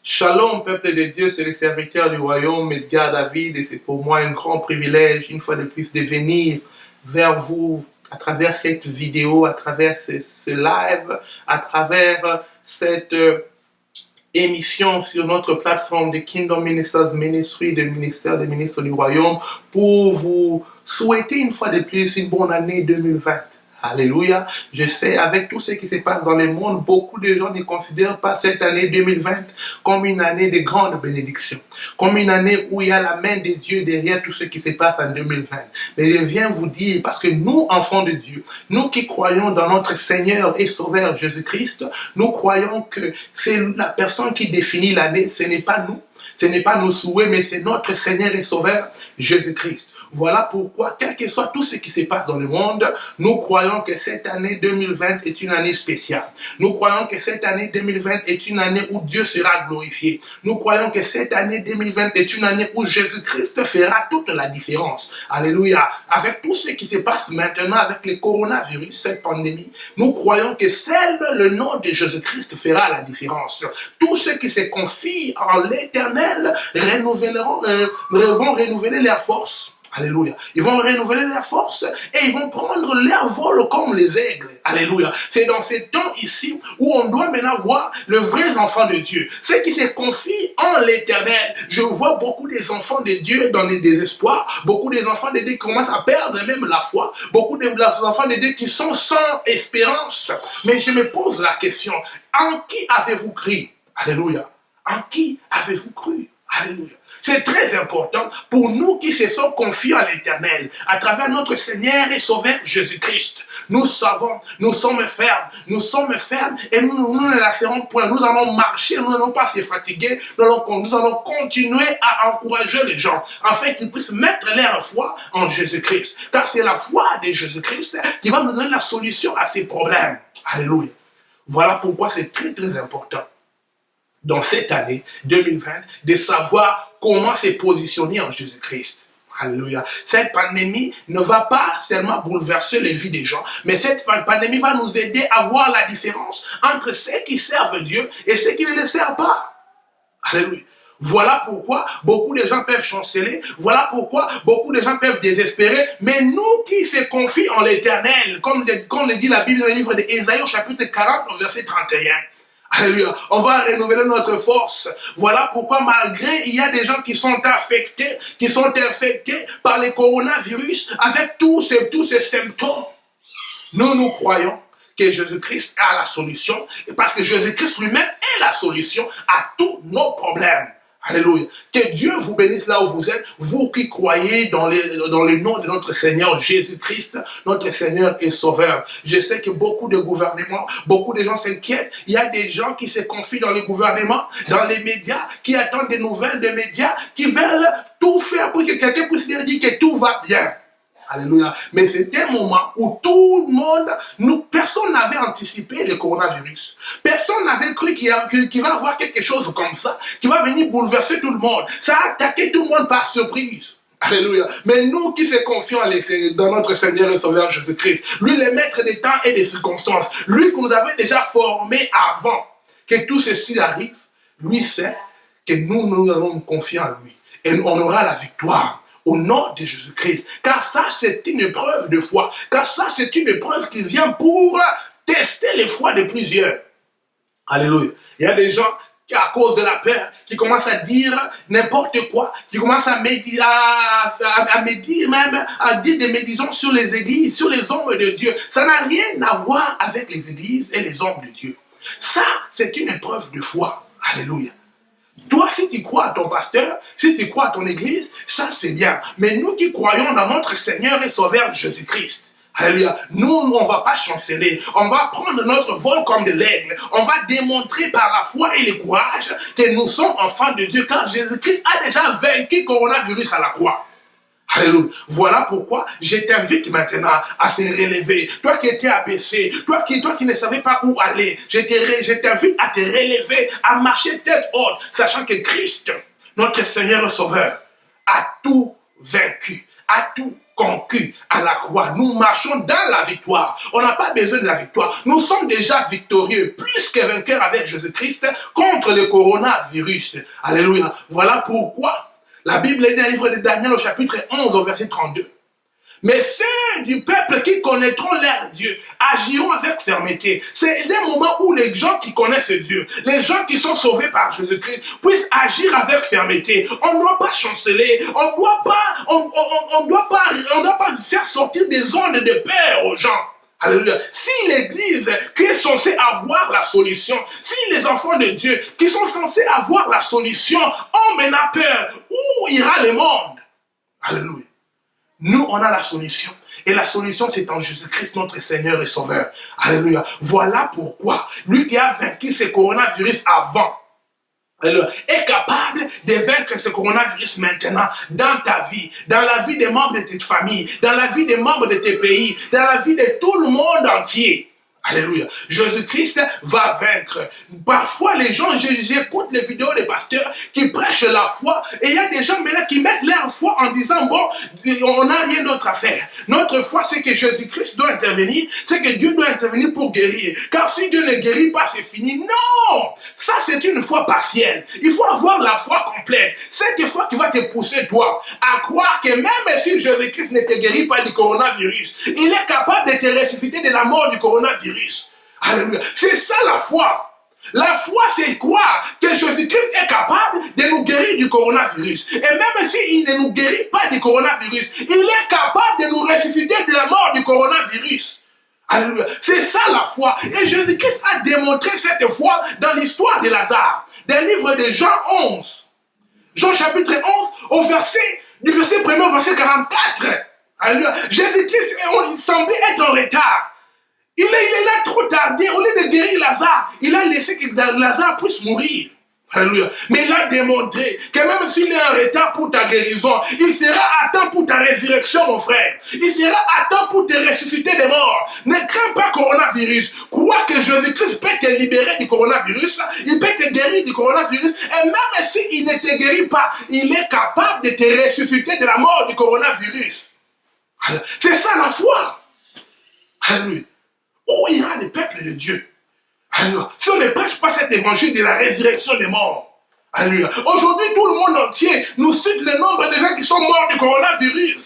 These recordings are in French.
Shalom, peuple de Dieu, c'est le serviteur du royaume, Edgar David, et c'est pour moi un grand privilège, une fois de plus, de venir vers vous à travers cette vidéo, à travers ce live, à travers cette émission sur notre plateforme de Kingdom Ministers Ministry, de ministère des ministres du royaume, pour vous souhaiter une fois de plus une bonne année 2020. Alléluia. Je sais, avec tout ce qui se passe dans le monde, beaucoup de gens ne considèrent pas cette année 2020 comme une année de grande bénédiction, comme une année où il y a la main de Dieu derrière tout ce qui se passe en 2020. Mais je viens vous dire, parce que nous, enfants de Dieu, nous qui croyons dans notre Seigneur et Sauveur Jésus-Christ, nous croyons que c'est la personne qui définit l'année, ce n'est pas nous. Ce n'est pas nos souhaits, mais c'est notre Seigneur et Sauveur, Jésus-Christ. Voilà pourquoi, quel que soit tout ce qui se passe dans le monde, nous croyons que cette année 2020 est une année spéciale. Nous croyons que cette année 2020 est une année où Dieu sera glorifié. Nous croyons que cette année 2020 est une année où Jésus-Christ fera toute la différence. Alléluia. Avec tout ce qui se passe maintenant avec le coronavirus, cette pandémie, nous croyons que seul le nom de Jésus-Christ fera la différence. Tous ceux qui se confient en l'Éternel vont renouveler leur force. Alléluia. Ils vont renouveler leur force et ils vont prendre leur vol comme les aigles. Alléluia. C'est dans ces temps ici où on doit maintenant voir le vrai enfant de Dieu. Ceux qui se confient en l'Éternel. Je vois beaucoup des enfants de Dieu dans le désespoir. Beaucoup des enfants de Dieu qui commencent à perdre même la foi. Beaucoup des enfants de Dieu qui sont sans espérance. Mais je me pose la question, en qui avez-vous cru? Alléluia. En qui avez-vous cru? Alléluia. C'est très important pour nous qui se sommes confiés à l'Éternel, à travers notre Seigneur et Sauveur Jésus-Christ. Nous savons, nous sommes fermes et nous ne la ferons point. Nous allons marcher, nous n'allons pas se fatiguer, nous allons continuer à encourager les gens, afin qu'ils puissent mettre leur foi en Jésus-Christ. Car c'est la foi de Jésus-Christ qui va nous donner la solution à ces problèmes. Alléluia. Voilà pourquoi c'est très très important, dans cette année 2020, de savoir comment se positionner en Jésus-Christ. Alléluia. Cette pandémie ne va pas seulement bouleverser les vies des gens, mais cette pandémie va nous aider à voir la différence entre ceux qui servent Dieu et ceux qui ne le servent pas. Alléluia. Voilà pourquoi beaucoup de gens peuvent chanceler, voilà pourquoi beaucoup de gens peuvent désespérer, mais nous qui se confient en l'Éternel, comme le dit la Bible dans le livre d'Ésaïe au chapitre 40, verset 31, alléluia, on va renouveler notre force. Voilà pourquoi malgré il y a des gens qui sont infectés par le coronavirus avec tous ces symptômes, nous croyons que Jésus-Christ a la solution, parce que Jésus-Christ lui-même est la solution à tous nos problèmes. Alléluia. Que Dieu vous bénisse là où vous êtes, vous qui croyez dans le nom de notre Seigneur Jésus-Christ, notre Seigneur et Sauveur. Je sais que beaucoup de gouvernements, beaucoup de gens s'inquiètent. Il y a des gens qui se confient dans les gouvernements, dans les médias, qui attendent des nouvelles des médias, qui veulent tout faire pour que quelqu'un puisse leur dire que tout va bien. Alléluia. Mais c'était un moment où tout le monde, personne n'avait anticipé le coronavirus. Personne n'avait cru qu'il va y avoir quelque chose comme ça, qui va venir bouleverser tout le monde. Ça a attaqué tout le monde par surprise. Alléluia. Mais nous qui se confions dans notre Seigneur et Sauveur Jésus-Christ, lui le maître des temps et des circonstances, lui qui nous avait déjà formés avant que tout ceci arrive, lui sait que nous allons nous confier en lui. Et on aura la victoire. Au nom de Jésus-Christ. Car ça, c'est une épreuve de foi. Car ça, c'est une épreuve qui vient pour tester les foi de plusieurs. Alléluia. Il y a des gens qui, à cause de la peur, qui commencent à dire n'importe quoi, qui commencent à dire des médisances sur les églises, sur les hommes de Dieu. Ça n'a rien à voir avec les églises et les hommes de Dieu. Ça, c'est une épreuve de foi. Alléluia. Toi, si tu crois à ton pasteur, si tu crois à ton église, ça c'est bien. Mais nous qui croyons dans notre Seigneur et Sauveur Jésus-Christ, alléluia, nous, on ne va pas chanceler. On va prendre notre vol comme de l'aigle. On va démontrer par la foi et le courage que nous sommes enfants de Dieu, car Jésus-Christ a déjà vaincu le coronavirus à la croix. Alléluia. Voilà pourquoi je t'invite maintenant à se relever. Toi qui étais abaissé, toi qui ne savais pas où aller, je t'invite à te relever, à marcher tête haute, sachant que Christ, notre Seigneur et Sauveur, a tout vaincu, a tout conquis à la croix. Nous marchons dans la victoire. On n'a pas besoin de la victoire. Nous sommes déjà victorieux, plus que vainqueurs avec Jésus-Christ contre le coronavirus. Alléluia. Voilà pourquoi la Bible est dans le livre de Daniel au chapitre 11 au verset 32. Mais ceux du peuple qui connaîtront leur Dieu agiront avec fermeté. C'est des moments où les gens qui connaissent Dieu, les gens qui sont sauvés par Jésus-Christ, puissent agir avec fermeté. On ne doit pas chanceler, on ne doit pas faire sortir des ondes de peur aux gens. Alléluia. Si l'Église qui est censée avoir la solution, si les enfants de Dieu qui sont censés avoir la solution ont maintenant peur, où ira le monde? Alléluia. Nous, on a la solution. Et la solution, c'est en Jésus-Christ, notre Seigneur et Sauveur. Alléluia. Voilà pourquoi lui qui a vaincu ce coronavirus avant, est capable de vaincre ce coronavirus maintenant dans ta vie, dans la vie des membres de ta famille, dans la vie des membres de tes pays, dans la vie de tout le monde entier. Alléluia. Jésus-Christ va vaincre. Parfois, les gens, j'écoute les vidéos des pasteurs qui prêchent la foi et il y a des gens maintenant qui mettent leur foi en disant, bon, on n'a rien d'autre à faire. Notre foi, c'est que Jésus-Christ doit intervenir, c'est que Dieu doit intervenir pour guérir. Car si Dieu ne guérit pas, c'est fini. Non! Ça, c'est une foi partielle. Il faut avoir la foi complète. Cette foi qui va te pousser, toi, à croire que même si Jésus-Christ ne te guérit pas du coronavirus, il est capable de te ressusciter de la mort du coronavirus. Alléluia. C'est ça la foi. La foi, c'est croire que Jésus-Christ est capable de nous guérir du coronavirus. Et même s'il ne nous guérit pas du coronavirus, il est capable de nous ressusciter de la mort du coronavirus. Alléluia. C'est ça la foi. Et Jésus-Christ a démontré cette foi dans l'histoire de Lazare. Dans le livre de Jean 11. Jean chapitre 11, du verset 1er au verset 44. Alléluia. Jésus-Christ il semblait être en retard. Il a trop tardé. Au lieu de guérir Lazare, il a laissé que Lazare puisse mourir. Alléluia. Mais il a démontré que même s'il est en retard pour ta guérison, il sera à temps pour ta résurrection, mon frère. Il sera à temps pour te ressusciter des morts. Ne crains pas coronavirus. Crois que Jésus-Christ peut te libérer du coronavirus. Il peut te guérir du coronavirus. Et même s'il ne te guérit pas, il est capable de te ressusciter de la mort du coronavirus. C'est ça la foi. Alléluia. Où ira le peuple de Dieu? Alléluia. Si on ne prêche pas cet évangile de la résurrection des morts. Alléluia. Aujourd'hui, tout le monde entier nous cite le nombre de gens qui sont morts du coronavirus.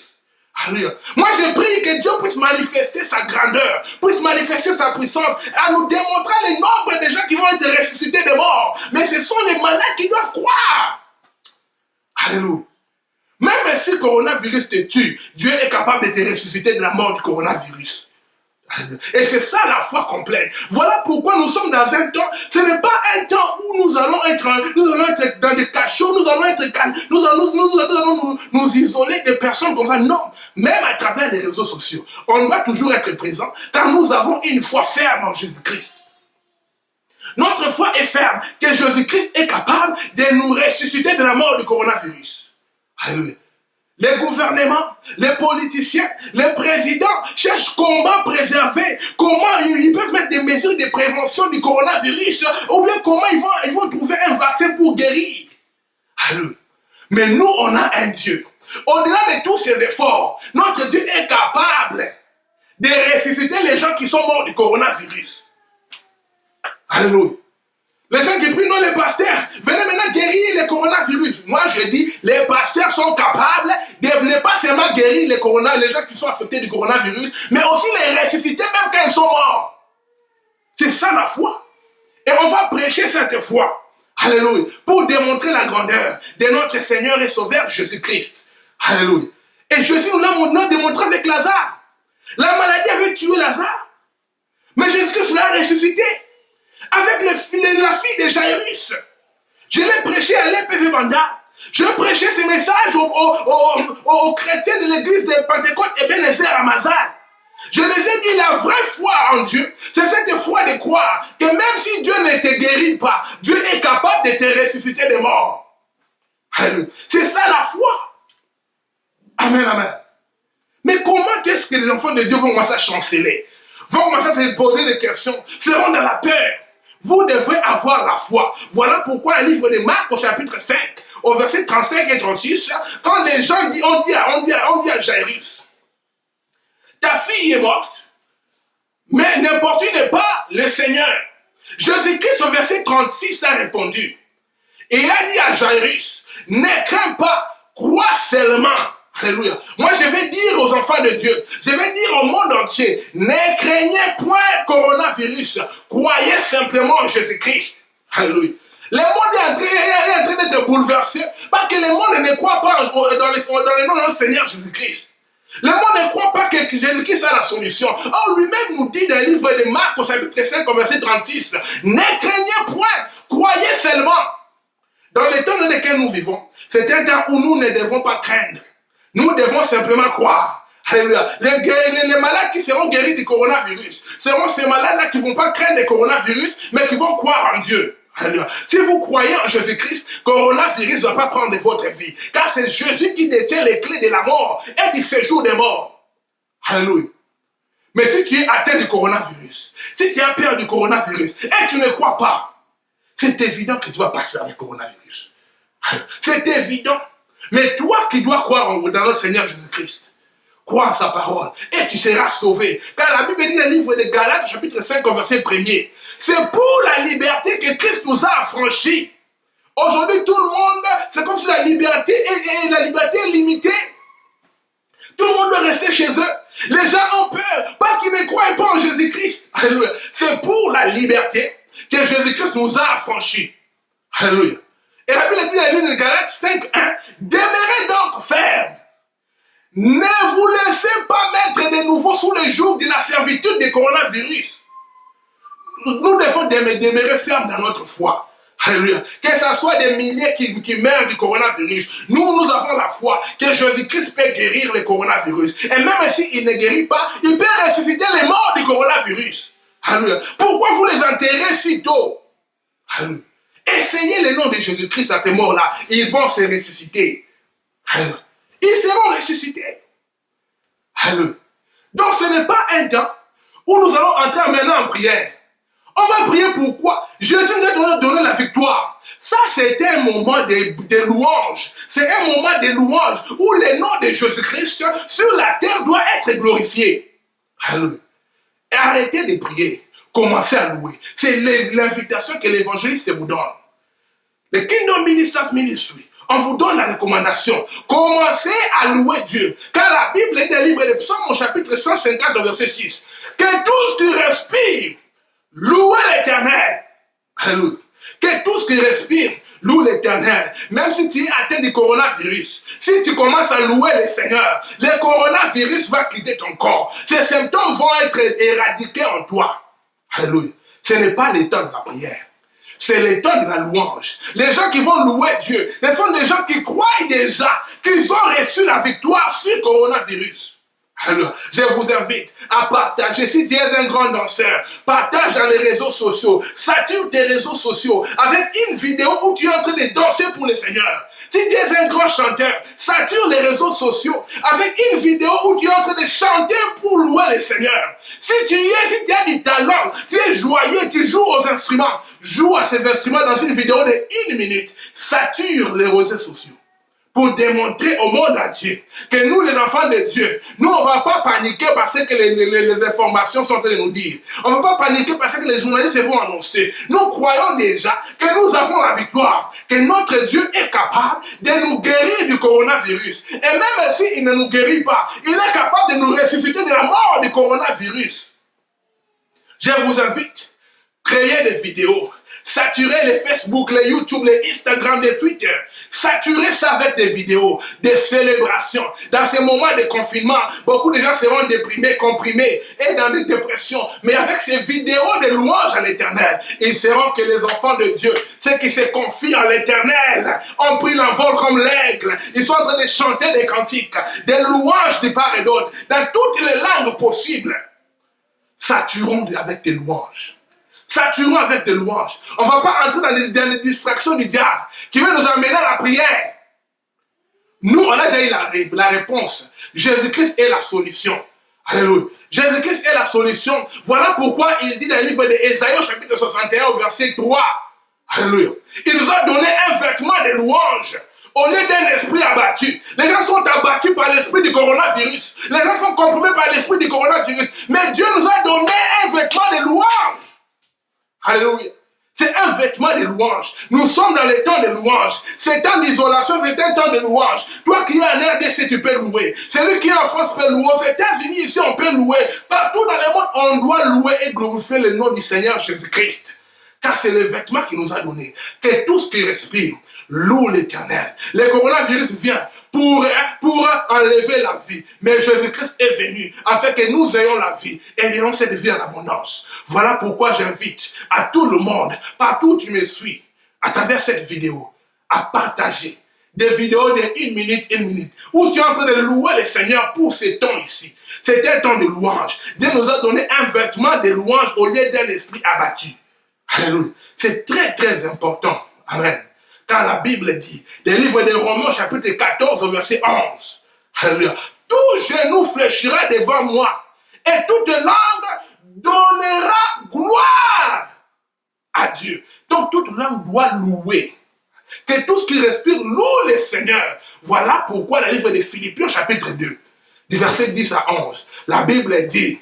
Alléluia. Moi, je prie que Dieu puisse manifester sa grandeur, puisse manifester sa puissance, en nous démontrant le nombre de gens qui vont être ressuscités des morts. Mais ce sont les malades qui doivent croire. Alléluia. Même si le coronavirus te tue, Dieu est capable de te ressusciter de la mort du coronavirus. Et c'est ça la foi complète. Voilà pourquoi nous sommes dans un temps, ce n'est pas un temps où nous allons être dans des cachots, nous allons être calmes, nous allons nous isoler des personnes comme ça. Non, même à travers les réseaux sociaux, on doit toujours être présent car nous avons une foi ferme en Jésus-Christ. Notre foi est ferme que Jésus-Christ est capable de nous ressusciter de la mort du coronavirus. Alléluia. Les gouvernements, les politiciens, les présidents cherchent comment préserver, comment ils peuvent mettre des mesures de prévention du coronavirus, ou bien comment ils vont trouver un vaccin pour guérir. Alléluia. Mais nous, on a un Dieu. Au-delà de tous ces efforts, notre Dieu est capable de ressusciter les gens qui sont morts du coronavirus. Alléluia. Les gens qui prient, non, les pasteurs, venez maintenant guérir le coronavirus. Moi, je dis, les pasteurs sont capables de ne pas seulement guérir les gens qui sont affectés du coronavirus, mais aussi les ressusciter même quand ils sont morts. C'est ça la foi. Et on va prêcher cette foi. Alléluia. Pour démontrer la grandeur de notre Seigneur et Sauveur Jésus-Christ. Alléluia. Et Jésus nous l'a démontré avec Lazare. La maladie avait tué Lazare. Mais Jésus-Christ l'a ressuscité. Avec la fille de Jairus. Je l'ai prêché à l'EPV Banda. Je prêchais ce message aux chrétiens de l'église de Pentecôte et Ebenezer à Mazal. Je les ai dit la vraie foi en Dieu. C'est cette foi de croire que même si Dieu ne te guérit pas, Dieu est capable de te ressusciter des morts. Alléluia. C'est ça la foi. Amen, amen. Mais comment est-ce que les enfants de Dieu vont commencer à chanceler? Vont commencer à se poser des questions, seront dans la peur. Vous devrez avoir la foi. Voilà pourquoi le livre de Marc au chapitre 5, au verset 35 et 36, quand les gens disent, on dit à Jairus, ta fille est morte, mais n'importune pas le Seigneur. Jésus-Christ au verset 36 a répondu et a dit à Jairus, ne crains pas, crois seulement. Alléluia. Moi, je vais dire aux enfants de Dieu, je vais dire au monde entier, ne craignez point coronavirus, croyez simplement en Jésus-Christ. Alléluia. Le monde est en train d'être bouleversé parce que le monde ne croit pas dans le nom de notre Seigneur Jésus-Christ. Le monde ne croit pas que Jésus-Christ a la solution. Or, lui-même nous dit dans le livre de Marc, au chapitre 5, au verset 36, ne craignez point, croyez seulement. Dans le temps dans lequel nous vivons, c'est un temps où nous ne devons pas craindre. Nous devons simplement croire. Alléluia. Les malades qui seront guéris du coronavirus seront ces malades-là qui ne vont pas craindre le coronavirus, mais qui vont croire en Dieu. Alléluia. Si vous croyez en Jésus-Christ, le coronavirus ne va pas prendre votre vie. Car c'est Jésus qui détient les clés de la mort et du séjour des morts. Alléluia. Mais si tu es atteint du coronavirus, si tu as peur du coronavirus et tu ne crois pas, c'est évident que tu vas passer avec le coronavirus. C'est évident. Mais toi qui dois croire dans le Seigneur Jésus-Christ, crois en sa parole et tu seras sauvé. Car la Bible dit dans le livre de Galates, chapitre 5, verset 1er, c'est pour la liberté que Christ nous a affranchis. Aujourd'hui, tout le monde, c'est comme si la liberté est limitée. Tout le monde doit rester chez eux. Les gens ont peur parce qu'ils ne croient pas en Jésus-Christ. Alléluia. C'est pour la liberté que Jésus-Christ nous a affranchis. Alléluia. Et la Bible dit dans le livre de Galates 5.1, demeurez donc fermes. Ne vous laissez pas mettre de nouveau sous le joug de la servitude du coronavirus. Nous devons demeurer fermes dans notre foi. Alléluia. Que ce soit des milliers qui meurent du coronavirus, nous avons la foi que Jésus-Christ peut guérir le coronavirus. Et même s'il ne guérit pas, il peut ressusciter les morts du coronavirus. Alléluia. Pourquoi vous les enterrez si tôt? Alléluia. Essayez le nom de Jésus-Christ à ces morts-là. Ils vont se ressusciter. Alléluia. Ils seront ressuscités. Alléluia. Donc ce n'est pas un temps où nous allons entrer maintenant en prière. On va prier pourquoi? Jésus nous a donné la victoire. Ça, c'est un moment de louange. C'est un moment de louange où le nom de Jésus-Christ sur la terre doit être glorifié. Alléluia. Et arrêtez de prier. Commencez à louer. C'est l'invitation que l'évangéliste vous donne. Le Kingdom Ministers Ministry, on vous donne la recommandation. Commencez à louer Dieu. Car la Bible est un livre de Psaumes au chapitre 150, verset 6. Que tout ce qui respire, louez l'Éternel. Alléluia. Que tout ce qui respire, loue l'Éternel. Même si tu es atteint du coronavirus, si tu commences à louer le Seigneur, le coronavirus va quitter ton corps. Ces symptômes vont être éradiqués en toi. Alléluia. Ce n'est pas le temps de la prière. C'est le temps de la louange. Les gens qui vont louer Dieu, ce sont des gens qui croient déjà qu'ils ont reçu la victoire sur le coronavirus. Alors, je vous invite à partager. Si tu es un grand danseur, partage dans les réseaux sociaux. Sature tes réseaux sociaux avec une vidéo où tu es en train de danser pour le Seigneur. Si tu es un grand chanteur, sature les réseaux sociaux avec une vidéo où tu es en train de chanter pour louer le Seigneur. Si tu as du talent, tu es joyeux, tu joues aux instruments, joue à ces instruments dans une vidéo de 1 minute. Sature les réseaux sociaux. Pour démontrer au monde entier que nous, les enfants de Dieu, nous, on ne va pas paniquer parce que les informations sont en train de nous dire. On ne va pas paniquer parce que les journalistes vont annoncer. Nous croyons déjà que nous avons la victoire, que notre Dieu est capable de nous guérir du coronavirus. Et même s'il ne nous guérit pas, il est capable de nous ressusciter de la mort du coronavirus. Je vous invite, créez des vidéos. Saturez les Facebook, les YouTube, les Instagram, les Twitter. Saturez ça avec des vidéos, des célébrations. Dans ces moments de confinement, beaucoup de gens seront déprimés, comprimés et dans des dépressions. Mais avec ces vidéos de louanges à l'Éternel, ils seront que les enfants de Dieu, ceux qui se confient à l'Éternel, ont pris l'envol comme l'aigle. Ils sont en train de chanter des cantiques, des louanges de part et d'autre, dans toutes les langues possibles. Saturons avec des louanges. Saturons avec des louanges. On ne va pas entrer dans les distractions du diable qui veut nous amener à la prière. Nous, on a déjà eu la réponse. Jésus-Christ est la solution. Alléluia. Jésus-Christ est la solution. Voilà pourquoi il dit dans le livre d'Ésaïe, au chapitre 61, au verset 3. Alléluia. Il nous a donné un vêtement de louange au lieu d'un esprit abattu. Les gens sont abattus par l'esprit du coronavirus. Les gens sont comprimés par l'esprit du coronavirus. Mais Dieu nous a donné un vêtement de louange. Alléluia. C'est un vêtement de louange. Nous sommes dans les temps de louange. C'est un temps d'isolation, c'est un temps de louange. Toi qui es en RDC, tu peux louer. Celui qui est en France peut louer. Aux États-Unis, ici, on peut louer. Partout dans le monde, on doit louer et glorifier le nom du Seigneur Jésus-Christ. Car c'est le vêtement qu'il nous a donné. Que tout ce qui respire loue l'Éternel. Le coronavirus vient pour enlever la vie. Mais Jésus-Christ est venu afin que nous ayons la vie et ayons cette vie en abondance. Voilà pourquoi j'invite à tout le monde, partout où tu me suis, à travers cette vidéo, à partager des vidéos de 1 minute, où tu es en train de louer le Seigneur pour ce temps ici. C'est un temps de louange. Dieu nous a donné un vêtement de louange au lieu d'un esprit abattu. Alléluia. C'est très très important. Amen. Car la Bible dit, le livre de Romains chapitre 14 verset 11. Alléluia. Tout genou fléchira devant moi et toute langue donnera gloire à Dieu. Donc toute langue doit louer. Que tout ce qui respire loue le Seigneur. Voilà pourquoi le livre de Philippiens chapitre 2, du verset 10 à 11, la Bible dit,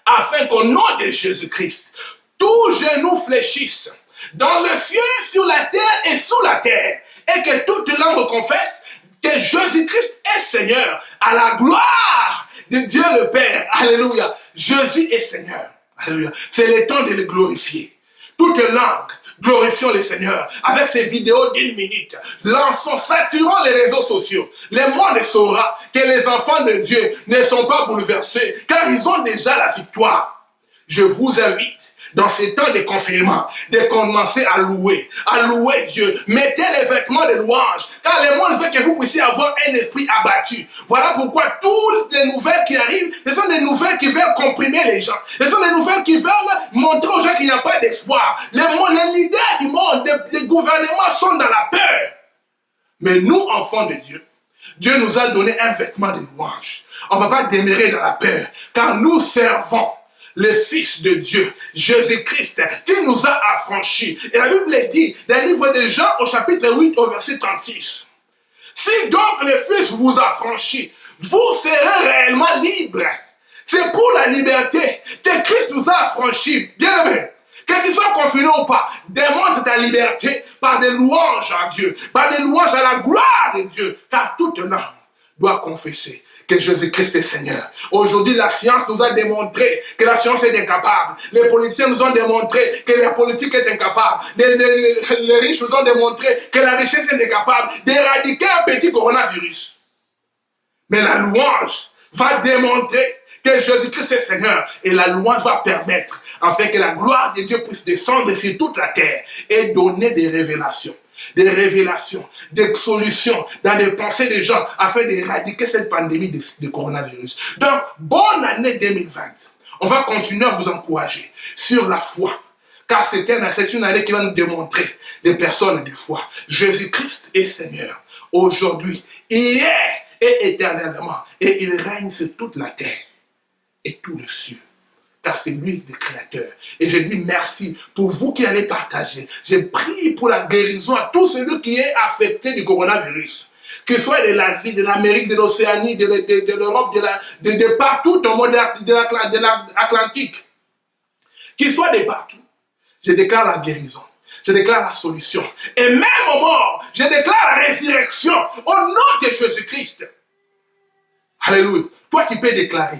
afin qu'au nom de Jésus-Christ, tout genou fléchisse dans le ciel, sur la terre et sous la terre, et que toute langue confesse que Jésus-Christ est Seigneur, à la gloire de Dieu le Père. Alléluia. Jésus est Seigneur. Alléluia. C'est le temps de le glorifier. Toute langue, glorifions le Seigneur avec ces vidéos d'1 minute. Lançons, saturons les réseaux sociaux. Le monde saura que les enfants de Dieu ne sont pas bouleversés, car ils ont déjà la victoire. Je vous invite, dans ces temps de confinement, de commencer à louer Dieu. Mettez les vêtements de louange, car le monde veut que vous puissiez avoir un esprit abattu. Voilà pourquoi toutes les nouvelles qui arrivent, ce sont des nouvelles qui veulent comprimer les gens. Ce sont des nouvelles qui veulent montrer aux gens qu'il n'y a pas d'espoir. Les leaders du monde, les gouvernements sont dans la peur. Mais nous, enfants de Dieu, Dieu nous a donné un vêtement de louange. On ne va pas demeurer dans la peur, car nous servons le Fils de Dieu, Jésus-Christ, qui nous a affranchis. Et la Bible dit, dans le livre de Jean, au chapitre 8, au verset 36, si donc le Fils vous affranchit, vous serez réellement libres. C'est pour la liberté que Christ nous a affranchis. Bien aimé, que tu sois confiné ou pas, démontre ta liberté par des louanges à Dieu, par des louanges à la gloire de Dieu, car toute langue doit confesser que Jésus-Christ est Seigneur. Aujourd'hui, la science nous a démontré que la science est incapable. Les politiciens nous ont démontré que la politique est incapable. Les riches nous ont démontré que la richesse est incapable d'éradiquer un petit coronavirus. Mais la louange va démontrer que Jésus-Christ est Seigneur. Et la louange va permettre, afin que la gloire de Dieu puisse descendre sur toute la terre et donner des révélations, des solutions dans les pensées des gens afin d'éradiquer cette pandémie de coronavirus. Donc, bonne année 2020. On va continuer à vous encourager sur la foi, car c'est une année qui va nous démontrer des personnes de foi. Jésus-Christ est Seigneur aujourd'hui, hier et éternellement, et il règne sur toute la terre et tout le ciel. Car c'est lui le Créateur. Et je dis merci pour vous qui allez partager. Je prie pour la guérison à tous ceux qui est affecté du coronavirus. Que ce soit de l'Asie, de l'Amérique, de l'Océanie, de l'Europe, de partout au monde de l'Atlantique. Qu'ils soient de partout. Je déclare la guérison. Je déclare la solution. Et même aux morts, je déclare la résurrection au nom de Jésus-Christ. Alléluia. Toi qui peux déclarer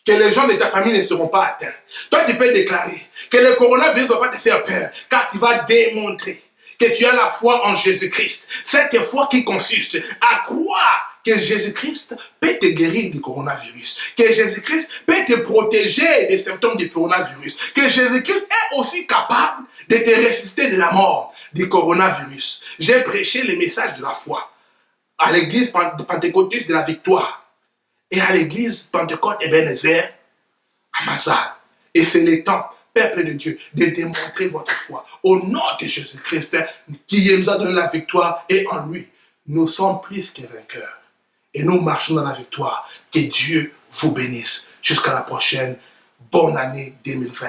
que les gens de ta famille ne seront pas atteints. Toi, tu peux déclarer que le coronavirus ne va pas te faire peur, car tu vas démontrer que tu as la foi en Jésus-Christ. Cette foi qui consiste à croire que Jésus-Christ peut te guérir du coronavirus, que Jésus-Christ peut te protéger des symptômes du coronavirus, que Jésus-Christ est aussi capable de te ressusciter de la mort du coronavirus. J'ai prêché le message de la foi à l'église pentecôtiste de la victoire et à l'église Pentecôte Ebenezer à Mazal. Et c'est le temps, peuple de Dieu, de démontrer votre foi au nom de Jésus-Christ qui nous a donné la victoire, et en lui, nous sommes plus que vainqueurs. Et nous marchons dans la victoire. Que Dieu vous bénisse. Jusqu'à la prochaine. Bonne année 2020.